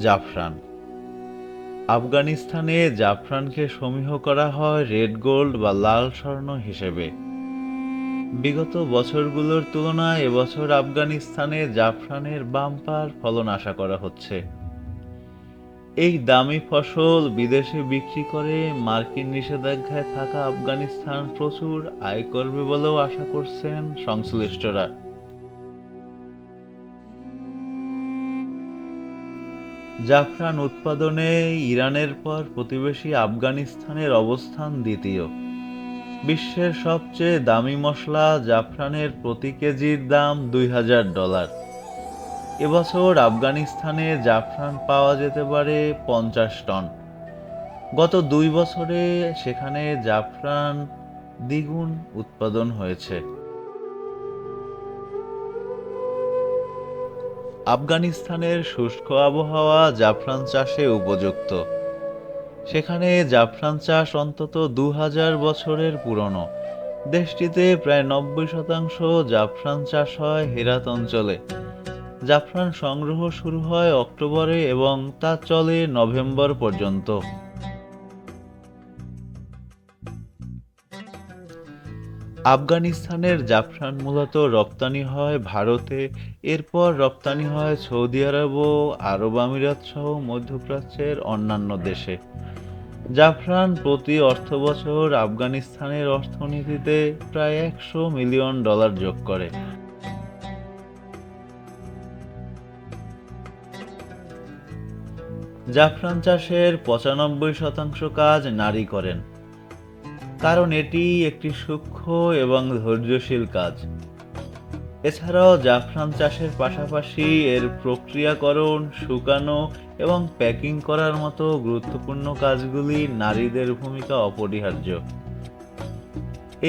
জাফরান। আফগানিস্তানে জাফরানকে সমীহ করা হয় রেড গোল্ড বা লাল স্বর্ণ হিসেবে। বিগত বছরগুলোর তুলনায় এবছর আফগানিস্তানে জাফরানের বাম্পার ফলন আশা করা হচ্ছে। এই দামি ফসল বিদেশে বিক্রি করে মার্কিন নিষেধাজ্ঞায় থাকা আফগানিস্তান প্রচুর আয় করবে বলেও আশা করছেন সংশ্লিষ্টরা। জাফরান উৎপাদনে ইরানের পর প্রতিবেশী আফগানিস্তানের অবস্থান দ্বিতীয়। বিশ্বের সবচেয়ে দামি মশলা জাফরানের প্রতি কেজির দাম $2000। এবছর আফগানিস্তানে জাফরান পাওয়া যেতে পারে 50 টন। গত 2 বছরে সেখানে জাফরান দ্বিগুণ উৎপাদন হয়েছে। আফগানিস্তানের শুষ্ক আবহাওয়া জাফরান চাষে উপযুক্ত। সেখানে জাফরান চাষ অন্তত 2000 বছরের পুরনো। দেশটিতে প্রায় 90% জাফরান চাষ হয় হেরাত অঞ্চলে। জাফরান সংগ্রহ শুরু হয় অক্টোবরে এবং তা চলে নভেম্বর পর্যন্ত। আফগানিস্তানের জাফরান মূলত রপ্তানি হয় ভারতে, এরপর রপ্তানি হয় সৌদি আরব ও আরব আমিরাত সহ মধ্যপ্রাচ্যের অন্যান্য দেশে। জাফরান প্রতি অর্থবছর আফগানিস্তানের অর্থনীতিতে প্রায় $100 মিলিয়ন যোগ করে। জাফরান চাষের 95% কাজ নারী করেন, কারণ এটি একটি সূক্ষ্ম এবং ধৈর্যশীল কাজ। এছাড়াও জাফরান চাষের পাশাপাশি এর প্রক্রিয়াকরণ, শুকানো এবং প্যাকিং করার মতো গুরুত্বপূর্ণ কাজগুলি নারীদের ভূমিকা অপরিহার্য।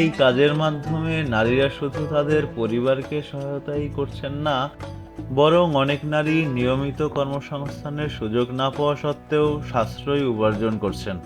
এই কাজের মাধ্যমে নারীরা শুধু তাদের পরিবারকে সহায়তাই করছেন না, বরং অনেক নারী নিয়মিত কর্মসংস্থানের সুযোগ না পাওয়া সত্ত্বেও সাশ্রয়ী উপার্জন করছেন।